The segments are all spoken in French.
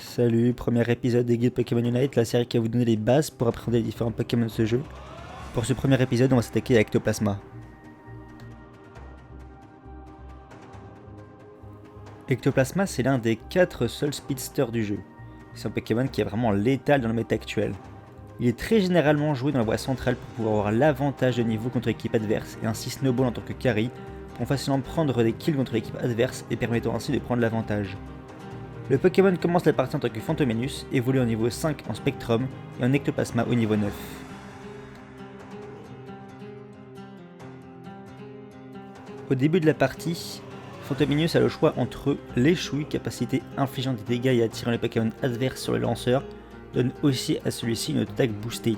Salut, premier épisode des guides Pokémon Unite, la série qui va vous donner les bases pour appréhender les différents Pokémon de ce jeu. Pour ce premier épisode, on va s'attaquer à Ectoplasma. Ectoplasma, c'est l'un des 4 seuls speedsters du jeu. C'est un Pokémon qui est vraiment létal dans le méta actuel. Il est très généralement joué dans la voie centrale pour pouvoir avoir l'avantage de niveau contre l'équipe adverse et ainsi Snowball en tant que carry pour facilement prendre des kills contre l'équipe adverse et permettant ainsi de prendre l'avantage. Le Pokémon commence la partie en tant que Fantominus, évolue au niveau 5 en Spectrum et en Ectoplasma au niveau 9. Au début de la partie, Fantominus a le choix entre l'échouille, capacité infligeant des dégâts et attirant les Pokémon adverses sur le lanceur, donne aussi à celui-ci une attaque boostée,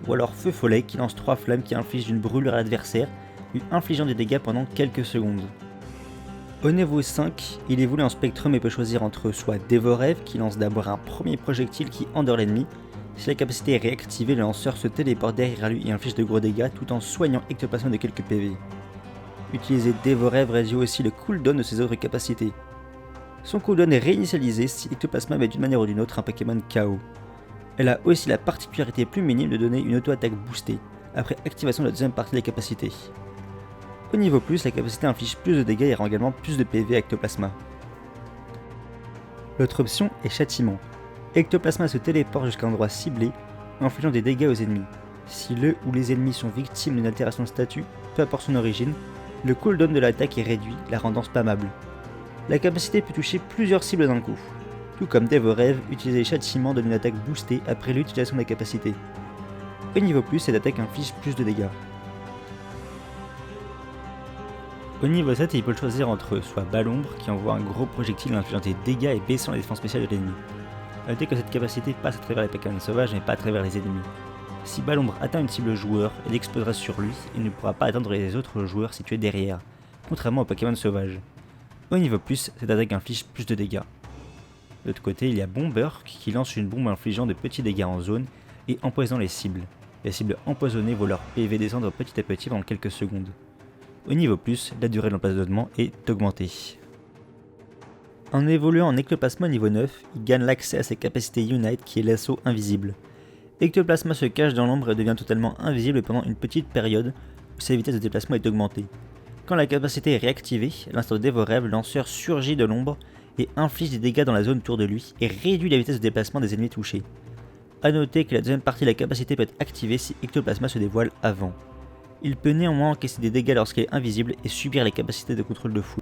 ou alors Feu Follet qui lance 3 flammes qui infligent une brûlure à l'adversaire, lui infligeant des dégâts pendant quelques secondes. Au niveau 5, il évolue en Spectrum et peut choisir entre soit Dévorève qui lance d'abord un premier projectile qui endort l'ennemi. Si la capacité est réactivée, le lanceur se téléporte derrière lui et inflige de gros dégâts tout en soignant Ectoplasma de quelques PV. Utiliser Dévorève réduit aussi le cooldown de ses autres capacités. Son cooldown est réinitialisé si Ectoplasma met d'une manière ou d'une autre un Pokémon KO. Elle a aussi la particularité plus minime de donner une auto-attaque boostée, après activation de la deuxième partie de la capacité. Au niveau plus, la capacité inflige plus de dégâts et rend également plus de PV à Ectoplasma. L'autre option est Châtiment. Ectoplasma se téléporte jusqu'à un endroit ciblé, infligeant des dégâts aux ennemis. Si le ou les ennemis sont victimes d'une altération de statut, peu importe son origine, le cooldown de l'attaque est réduit, la rendant spammable. La capacité peut toucher plusieurs cibles d'un coup. Tout comme Dévorève, utiliser Châtiment donne une attaque boostée après l'utilisation de la capacité. Au niveau plus, cette attaque inflige plus de dégâts. Au niveau 7, il peut le choisir entre soit Balombre qui envoie un gros projectile infligeant des dégâts et baissant la défense spéciale de l'ennemi. A noter que cette capacité passe à travers les Pokémon sauvages mais pas à travers les ennemis. Si Balombre atteint une cible joueur, elle explosera sur lui et ne pourra pas atteindre les autres joueurs situés derrière, contrairement aux Pokémon sauvages. Au niveau plus, cette attaque inflige plus de dégâts. De l'autre côté, il y a Bomber qui lance une bombe infligeant de petits dégâts en zone et empoisonnant les cibles. Les cibles empoisonnées voient leur PV descendre petit à petit pendant quelques secondes. Au niveau plus, la durée de l'empoisonnement est augmentée. En évoluant en Ectoplasma niveau 9, il gagne l'accès à ses capacités Unite qui est l'assaut invisible. Ectoplasma se cache dans l'ombre et devient totalement invisible pendant une petite période où sa vitesse de déplacement est augmentée. Quand la capacité est réactivée, à l'instant de Dévorève, le lanceur surgit de l'ombre et inflige des dégâts dans la zone autour de lui et réduit la vitesse de déplacement des ennemis touchés. A noter que la deuxième partie de la capacité peut être activée si Ectoplasma se dévoile avant. Il peut néanmoins encaisser des dégâts lorsqu'il est invisible et subir les capacités de contrôle de foule.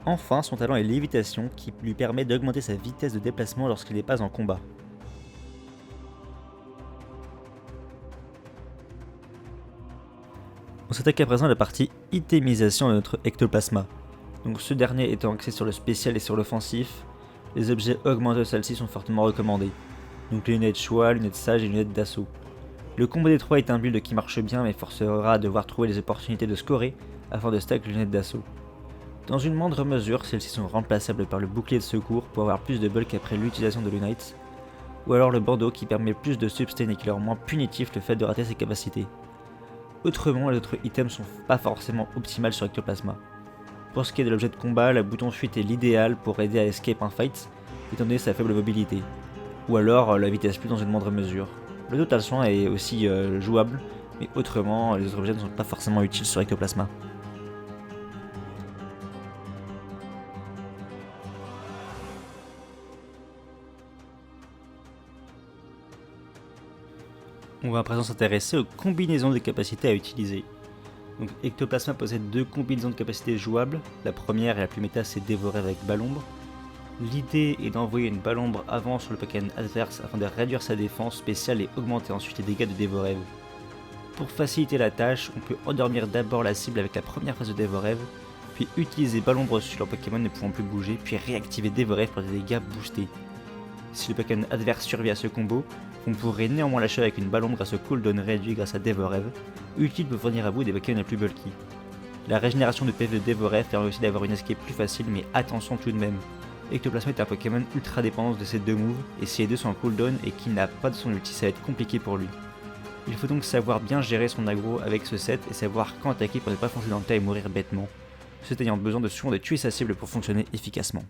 Enfin, son talent est lévitation qui lui permet d'augmenter sa vitesse de déplacement lorsqu'il n'est pas en combat. On s'attaque à présent à la partie itemisation de notre Ectoplasma. Donc ce dernier étant axé sur le spécial et sur l'offensif, les objets augmentés de celle-ci sont fortement recommandés. Donc les lunettes choix, lunettes sage et lunettes d'assaut. Le combo des trois est un build qui marche bien mais forcera à devoir trouver les opportunités de scorer afin de stack les lunettes d'assaut. Dans une moindre mesure, celles-ci sont remplaçables par le bouclier de secours pour avoir plus de bulk après l'utilisation de l'Unite, ou alors le bandeau qui permet plus de sustain et qui leur rend moins punitif le fait de rater ses capacités. Autrement, les autres items sont pas forcément optimales sur Ectoplasma. Pour ce qui est de l'objet de combat, la bouton fuite est l'idéal pour aider à escape un fight, étant donné sa faible mobilité, ou alors la vitesse plus dans une moindre mesure. Le total soin est aussi jouable, mais autrement, les autres objets ne sont pas forcément utiles sur Ectoplasma. On va à présent s'intéresser aux combinaisons de capacités à utiliser. Donc Ectoplasma possède 2 combinaisons de capacités jouables. La première et la plus méta, c'est Dévorer avec Balombre. L'idée est d'envoyer une Balombre avant sur le Pokémon adverse afin de réduire sa défense spéciale et augmenter ensuite les dégâts de Dévorève. Pour faciliter la tâche, on peut endormir d'abord la cible avec la première phase de Dévorève, puis utiliser Balombre sur le Pokémon ne pouvant plus bouger, puis réactiver Dévorève pour des dégâts boostés. Si le Pokémon adverse survit à ce combo, on pourrait néanmoins lâcher avec une Balombre grâce au cooldown réduit grâce à Dévorève, utile pour fournir à vous des Pokémon les plus bulky. La régénération de PV de Dévorève permet aussi d'avoir une escape plus facile, mais attention tout de même. Ectoplasma est un Pokémon ultra dépendant de ces deux moves, et si les deux sont en cooldown et qu'il n'a pas de son ulti, ça va être compliqué pour lui. Il faut donc savoir bien gérer son aggro avec ce set et savoir quand attaquer pour ne pas foncer dans le tas et mourir bêtement, c'est ayant besoin de souvent de tuer sa cible pour fonctionner efficacement.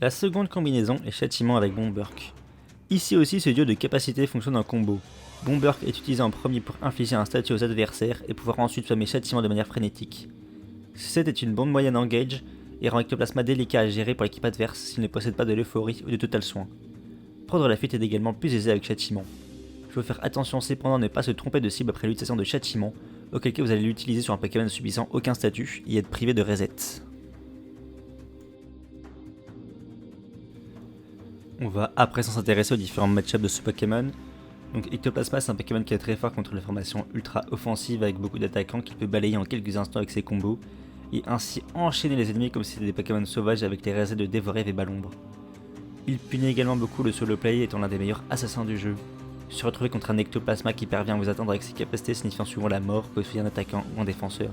La seconde combinaison est Châtiment avec Bomberk. Ici aussi ce duo de capacités fonctionne en combo. Bomberk est utilisé en premier pour infliger un statut aux adversaires et pouvoir ensuite flammer Châtiment de manière frénétique. Ce set est une bombe moyenne engage et rend Ectoplasma délicat à gérer pour l'équipe adverse s'il ne possède pas de l'euphorie ou de total soin. Prendre la fuite est également plus aisé avec Châtiment. Il faut faire attention cependant à ne pas se tromper de cible après l'utilisation de Châtiment, auquel cas vous allez l'utiliser sur un Pokémon ne subissant aucun statut et être privé de reset. On va à présent s'intéresser aux différents match-ups de ce Pokémon. Donc Ectoplasma c'est un Pokémon qui est très fort contre les formations ultra offensives avec beaucoup d'attaquants qu'il peut balayer en quelques instants avec ses combos et ainsi enchaîner les ennemis comme si c'était des Pokémon sauvages avec les resets de Dévorève et Balombre. Il punit également beaucoup le solo play étant l'un des meilleurs assassins du jeu. Se retrouver contre un Ectoplasma qui parvient à vous atteindre avec ses capacités signifiant souvent la mort que soit un attaquant ou un défenseur.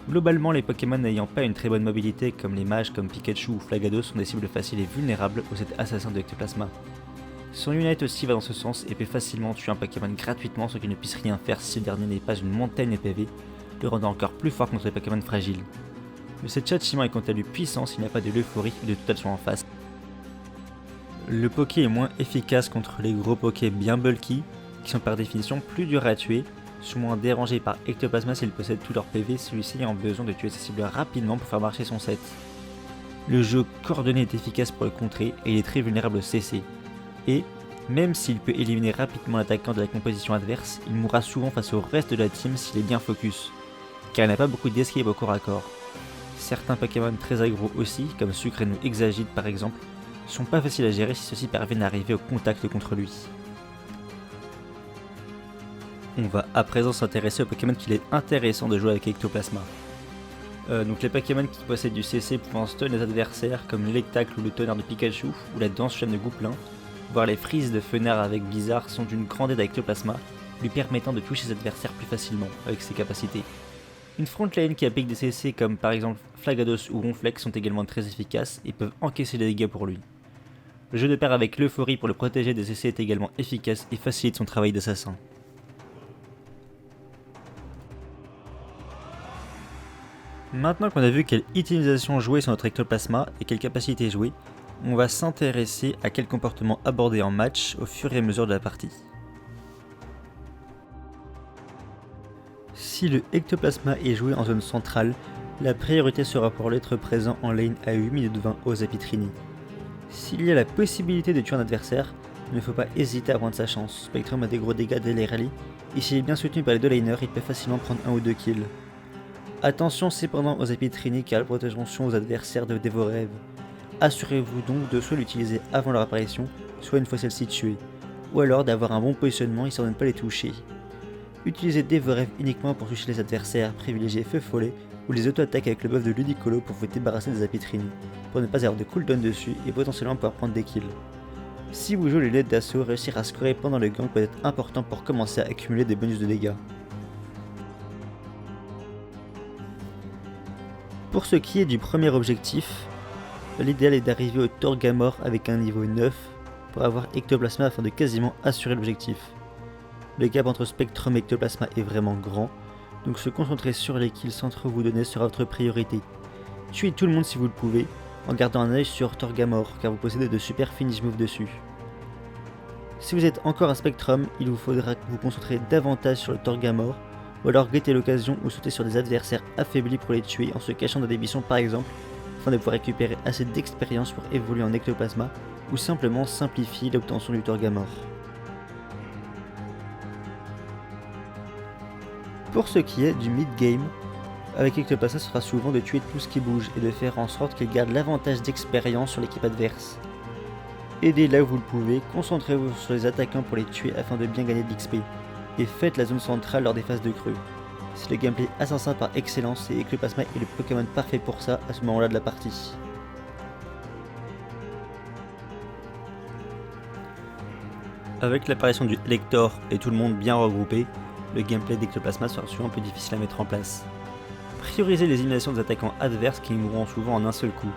Globalement, les Pokémon n'ayant pas une très bonne mobilité comme les mages comme Pikachu ou Flagados sont des cibles faciles et vulnérables aux set assassins de Ectoplasma. Son Unite aussi va dans ce sens et peut facilement tuer un Pokémon gratuitement sans qu'il ne puisse rien faire si ce dernier n'est pas une montagne de PV, le rendant encore plus fort contre les Pokémon fragiles. Le set Châtiment est quant à lui puissant s'il n'y a pas de l'euphorie ou de total soin en face. Le Poké est moins efficace contre les gros Poké bien bulky, qui sont par définition plus durs à tuer, sont moins dérangés par Ectoplasma s'il possède tout leur PV, celui-ci ayant besoin de tuer sa cible rapidement pour faire marcher son set. Le jeu coordonné est efficace pour le contrer et il est très vulnérable au CC. Et, même s'il peut éliminer rapidement l'attaquant de la composition adverse, il mourra souvent face au reste de la team s'il est bien focus, car il n'a pas beaucoup d'escape au corps à corps. Certains Pokémon très aggro aussi, comme Sucrane ou Exagite par exemple, sont pas faciles à gérer si ceux-ci parviennent à arriver au contact contre lui. On va à présent s'intéresser aux Pokémon qu'il est intéressant de jouer avec Ectoplasma. Donc les Pokémon qui possèdent du CC pouvant stun les adversaires comme l'Electacle ou le Tonnerre de Pikachu ou la Danse Flamme de Gouplin, voire les Freeze de Fenard avec Blizzard sont d'une grande aide à Ectoplasma, lui permettant de toucher ses adversaires plus facilement avec ses capacités. Une frontline qui applique des CC comme par exemple Flagados ou Ronflex sont également très efficaces et peuvent encaisser des dégâts pour lui. Le jeu de pair avec l'euphorie pour le protéger des CC est également efficace et facilite son travail d'assassin. Maintenant qu'on a vu quelle utilisation jouer sur notre Ectoplasma et quelle capacité jouer, on va s'intéresser à quel comportement aborder en match au fur et à mesure de la partie. Si le Ectoplasma est joué en zone centrale, la priorité sera pour l'être présent en lane à 8 minutes 20 aux Zapitrini. S'il y a la possibilité de tuer un adversaire, il ne faut pas hésiter à prendre sa chance. Spectrum a des gros dégâts dès les rallyes, et s'il est bien soutenu par les deux laners, il peut facilement prendre 1 ou 2 kills. Attention cependant aux Zapitrini car elles protégeront aux adversaires de Dévorève. Assurez-vous donc de soit l'utiliser avant leur apparition, soit une fois celle-ci tuée, ou alors d'avoir un bon positionnement histoire de ne pas les toucher. Utilisez Dévorève uniquement pour toucher les adversaires, privilégiez Feu Follet ou les auto-attaques avec le buff de Ludicolo pour vous débarrasser des Zapitrini, pour ne pas avoir de cooldown dessus et potentiellement pouvoir prendre des kills. Si vous jouez les lunettes d'assaut, réussir à scorer pendant le gank peut être important pour commencer à accumuler des bonus de dégâts. Pour ce qui est du premier objectif, l'idéal est d'arriver au Torgamor avec un niveau 9 pour avoir Ectoplasma afin de quasiment assurer l'objectif. Le gap entre Spectrum et Ectoplasma est vraiment grand, donc se concentrer sur les kills sans trop vous donner sera votre priorité. Tuez tout le monde si vous le pouvez, en gardant un œil sur Torgamor car vous possédez de super finish moves dessus. Si vous êtes encore un Spectrum, il vous faudra vous concentrer davantage sur le Torgamor, ou alors guetter l'occasion ou sauter sur des adversaires affaiblis pour les tuer en se cachant dans des buissons par exemple, afin de pouvoir récupérer assez d'expérience pour évoluer en Ectoplasma, ou simplement simplifier l'obtention du Torgamor. Pour ce qui est du mid-game, avec Ectoplasma ce sera souvent de tuer tout ce qui bouge et de faire en sorte qu'il garde l'avantage d'expérience sur l'équipe adverse. Aidez là où vous le pouvez, concentrez-vous sur les attaquants pour les tuer afin de bien gagner de l'XP, et faites la zone centrale lors des phases de creux. C'est le gameplay assassin par excellence et Ectoplasma est le Pokémon parfait pour ça à ce moment-là de la partie. Avec l'apparition du Elector et tout le monde bien regroupé, le gameplay d'Ectoplasma sera souvent plus difficile à mettre en place. Priorisez les éliminations des attaquants adverses qui mourront souvent en un seul coup.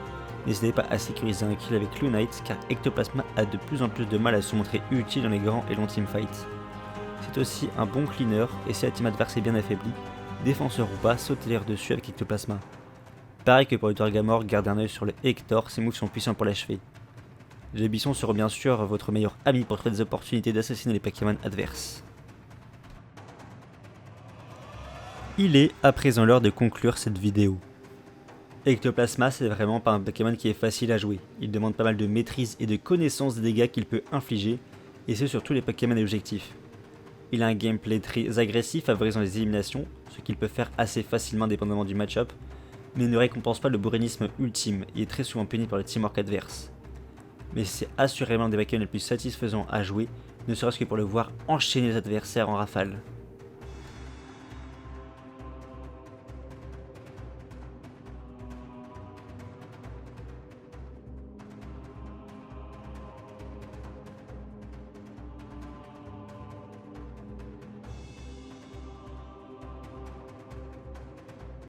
N'hésitez pas à sécuriser un kill avec Lunite car Ectoplasma a de plus en plus de mal à se montrer utile dans les grands et longs teamfights. C'est aussi un bon cleaner et si la team adverse est bien affaiblie, défenseur ou pas, sautez-leur dessus avec Ectoplasma. Pareil que pour le Torgamor, gardez un œil sur le Hector, ses moves sont puissants pour l'achever. Les Buissons seront bien sûr votre meilleur ami pour trouver des opportunités d'assassiner les Pokémon adverses. Il est à présent l'heure de conclure cette vidéo. Ectoplasma, c'est vraiment pas un Pokémon qui est facile à jouer. Il demande pas mal de maîtrise et de connaissance des dégâts qu'il peut infliger, et ce sur tous les Pokémon et objectifs. Il a un gameplay très agressif favorisant les éliminations, ce qu'il peut faire assez facilement dépendamment du match-up, mais ne récompense pas le bourrinisme ultime et est très souvent puni par le teamwork adverse. Mais c'est assurément l'un des Pokémon les plus satisfaisants à jouer, ne serait-ce que pour le voir enchaîner les adversaires en rafale.